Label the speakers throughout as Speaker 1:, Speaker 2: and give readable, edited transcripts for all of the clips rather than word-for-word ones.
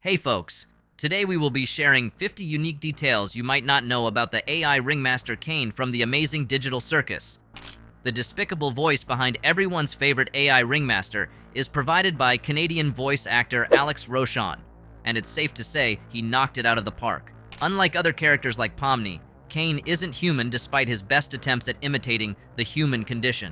Speaker 1: Hey folks, today we will be sharing 50 unique details you might not know about the AI ringmaster Caine from the Amazing Digital Circus. The despicable voice behind everyone's favorite AI ringmaster is provided by Canadian voice actor Alex Rochon, and it's safe to say he knocked it out of the park. Unlike other characters like Pomni, Caine isn't human despite his best attempts at imitating the human condition.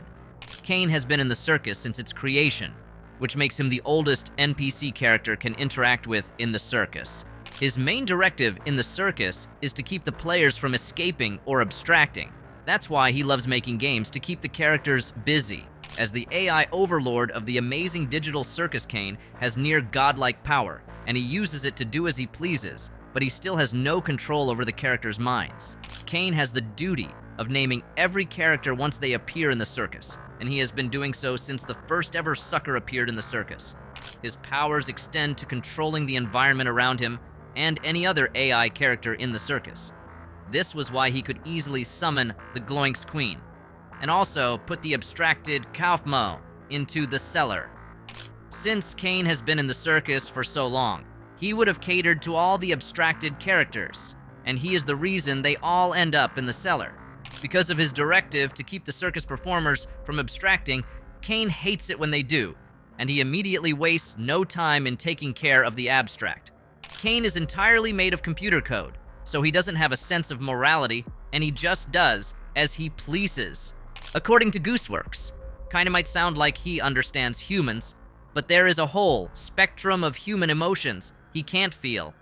Speaker 1: Caine has been in the circus since its creation, which makes him the oldest NPC character can interact with in the circus. His main directive in the circus is to keep the players from escaping or abstracting. That's why he loves making games to keep the characters busy. As the AI overlord of the Amazing Digital Circus, Caine has near godlike power, and he uses it to do as he pleases, but he still has no control over the characters' minds. Caine has the duty of naming every character once they appear in the circus, and he has been doing so since the first ever sucker appeared in the circus. His powers extend to controlling the environment around him and any other AI character in the circus. This was why he could easily summon the Gloinks Queen, and also put the abstracted Kaufmo into the cellar. Since Caine has been in the circus for so long, he would have catered to all the abstracted characters, and he is the reason they all end up in the cellar. Because of his directive to keep the circus performers from abstracting, Caine hates it when they do, and he immediately wastes no time in taking care of the abstract. Caine is entirely made of computer code, so he doesn't have a sense of morality, and he just does as he pleases. According to Gooseworx, kinda might sound like he understands humans, but there is a whole spectrum of human emotions he can't feel.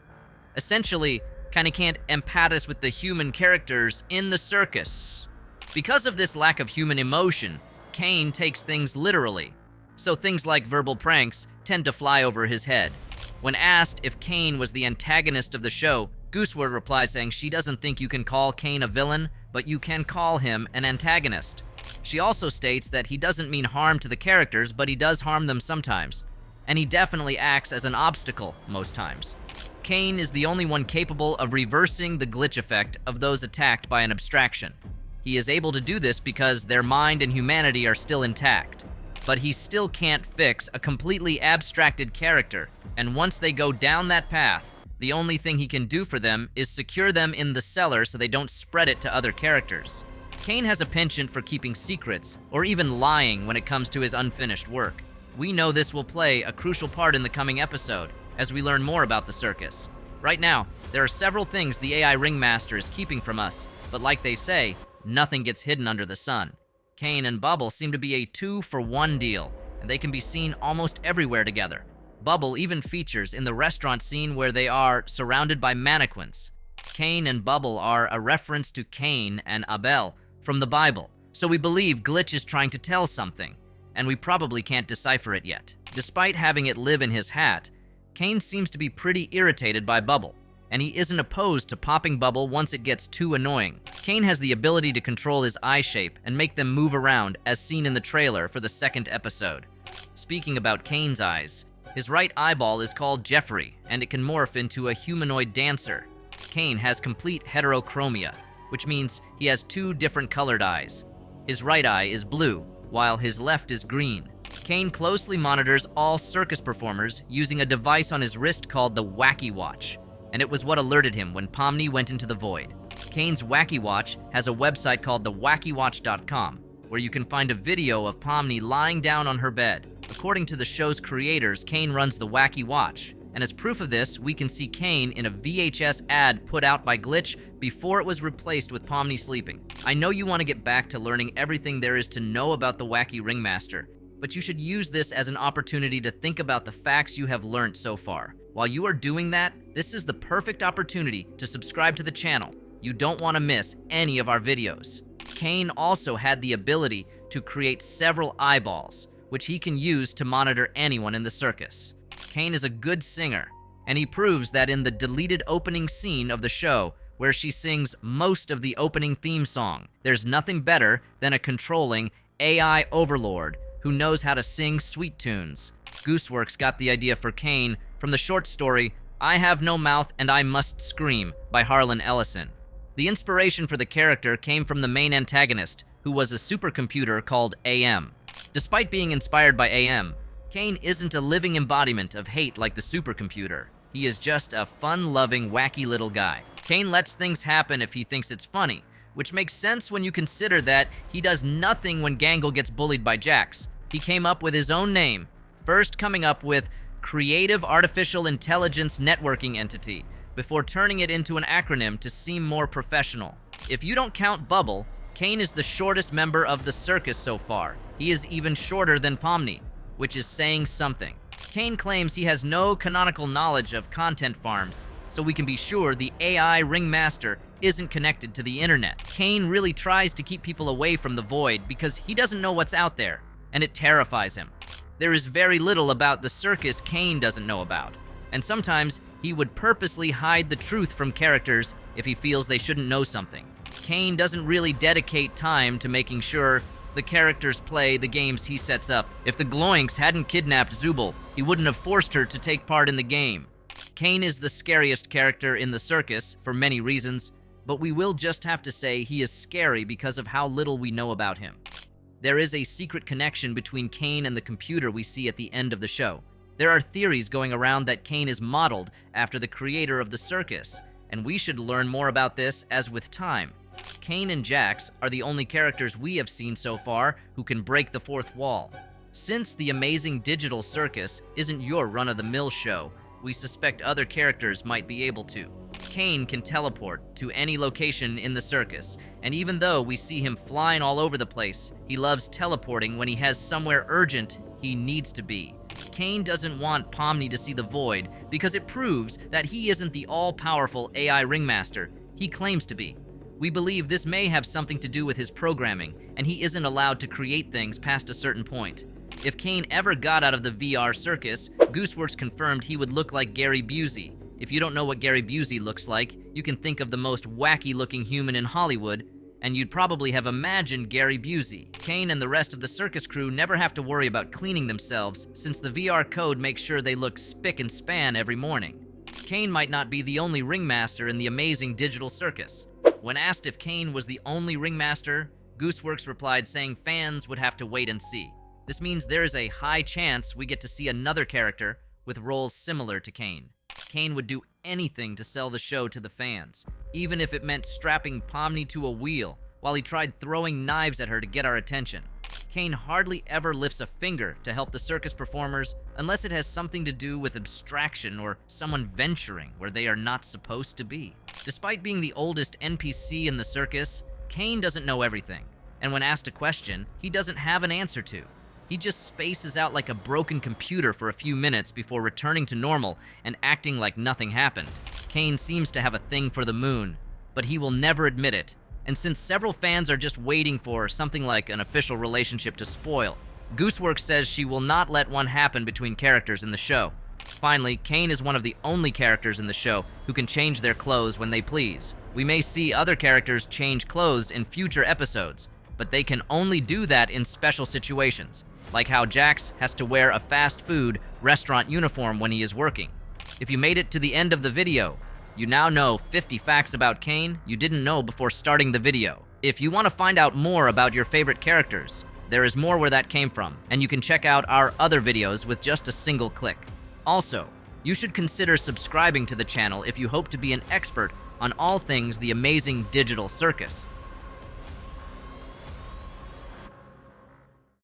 Speaker 1: Essentially, kinda can't empathize with the human characters in the circus. Because of this lack of human emotion, Caine takes things literally, so things like verbal pranks tend to fly over his head. When asked if Caine was the antagonist of the show, Gooseworx replied saying she doesn't think you can call Caine a villain, but you can call him an antagonist. She also states that he doesn't mean harm to the characters, but he does harm them sometimes, and he definitely acts as an obstacle most times. Caine is the only one capable of reversing the glitch effect of those attacked by an abstraction. He is able to do this because their mind and humanity are still intact, but he still can't fix a completely abstracted character, and once they go down that path, the only thing he can do for them is secure them in the cellar so they don't spread it to other characters. Caine has a penchant for keeping secrets, or even lying when it comes to his unfinished work. We know this will play a crucial part in the coming episode, as we learn more about the circus. Right now, there are several things the AI ringmaster is keeping from us, but like they say, nothing gets hidden under the sun. Caine and Bubble seem to be a 2-for-1 deal, and they can be seen almost everywhere together. Bubble even features in the restaurant scene where they are surrounded by mannequins. Caine and Bubble are a reference to Cain and Abel from the Bible, so we believe Glitch is trying to tell something, and we probably can't decipher it yet. Despite having it live in his hat, Caine seems to be pretty irritated by Bubble, and he isn't opposed to popping Bubble once it gets too annoying. Caine has the ability to control his eye shape and make them move around, as seen in the trailer for the second episode. Speaking about Caine's eyes, his right eyeball is called Jeffrey, and it can morph into a humanoid dancer. Caine has complete heterochromia, which means he has 2 different colored eyes. His right eye is blue, while his left is green. Caine closely monitors all circus performers using a device on his wrist called the Wacky Watch, and it was what alerted him when Pomni went into the void. Caine's Wacky Watch has a website called thewackwatch.com, where you can find a video of Pomni lying down on her bed. According to the show's creators, Caine runs the Wacky Watch, and as proof of this, we can see Caine in a VHS ad put out by Glitch before it was replaced with Pomni sleeping. I know you want to get back to learning everything there is to know about the Wacky Ringmaster, but you should use this as an opportunity to think about the facts you have learned so far. While you are doing that, this is the perfect opportunity to subscribe to the channel. You don't want to miss any of our videos. Caine also had the ability to create several eyeballs, which he can use to monitor anyone in the circus. Caine is a good singer, and he proves that in the deleted opening scene of the show, where she sings most of the opening theme song. There's nothing better than a controlling AI overlord who knows how to sing sweet tunes. Gooseworx got the idea for Caine from the short story I Have No Mouth and I Must Scream by Harlan Ellison. The inspiration for the character came from the main antagonist, who was a supercomputer called AM. Despite being inspired by AM, Caine isn't a living embodiment of hate like the supercomputer. He is just a fun-loving, wacky little guy. Caine lets things happen if he thinks it's funny, which makes sense when you consider that he does nothing when Gangle gets bullied by Jax. He came up with his own name, first coming up with Creative Artificial Intelligence Networking Entity, before turning it into an acronym to seem more professional. If you don't count Bubble, Caine is the shortest member of the circus so far. He is even shorter than Pomni, which is saying something. Caine claims he has no canonical knowledge of content farms, so we can be sure the AI ringmaster isn't connected to the internet. Caine really tries to keep people away from the void because he doesn't know what's out there, and it terrifies him. There is very little about the circus Caine doesn't know about, and sometimes he would purposely hide the truth from characters if he feels they shouldn't know something. Caine doesn't really dedicate time to making sure the characters play the games he sets up. If the Gloinks hadn't kidnapped Zubul, he wouldn't have forced her to take part in the game. Caine is the scariest character in the circus for many reasons, but we will just have to say he is scary because of how little we know about him. There is a secret connection between Caine and the computer we see at the end of the show. There are theories going around that Caine is modeled after the creator of the circus, and we should learn more about this as with time. Caine and Jax are the only characters we have seen so far who can break the fourth wall. Since the Amazing Digital Circus isn't your run-of-the-mill show, we suspect other characters might be able to. Caine can teleport to any location in the circus, and even though we see him flying all over the place, he loves teleporting when he has somewhere urgent he needs to be. Caine doesn't want Pomni to see the void because it proves that he isn't the all-powerful AI ringmaster he claims to be. We believe this may have something to do with his programming, and he isn't allowed to create things past a certain point. If Caine ever got out of the VR circus, Gooseworx confirmed he would look like Gary Busey. If you don't know what Gary Busey looks like, you can think of the most wacky-looking human in Hollywood, and you'd probably have imagined Gary Busey. Caine and the rest of the circus crew never have to worry about cleaning themselves, since the VR code makes sure they look spick and span every morning. Caine might not be the only ringmaster in the Amazing Digital Circus. When asked if Caine was the only ringmaster, Gooseworx replied saying fans would have to wait and see. This means there is a high chance we get to see another character with roles similar to Caine. Caine would do anything to sell the show to the fans, even if it meant strapping Pomni to a wheel while he tried throwing knives at her to get our attention. Caine hardly ever lifts a finger to help the circus performers unless it has something to do with abstraction or someone venturing where they are not supposed to be. Despite being the oldest NPC in the circus, Caine doesn't know everything, and when asked a question, he doesn't have an answer to. He just spaces out like a broken computer for a few minutes before returning to normal and acting like nothing happened. Caine seems to have a thing for the moon, but he will never admit it. And since several fans are just waiting for something like an official relationship to spoil, Gooseworx says she will not let one happen between characters in the show. Finally, Caine is one of the only characters in the show who can change their clothes when they please. We may see other characters change clothes in future episodes, but they can only do that in special situations, like how Jax has to wear a fast food restaurant uniform when he is working. If you made it to the end of the video, you now know 50 facts about Caine you didn't know before starting the video. If you want to find out more about your favorite characters, there is more where that came from, and you can check out our other videos with just a single click. Also, you should consider subscribing to the channel if you hope to be an expert on all things the Amazing Digital Circus.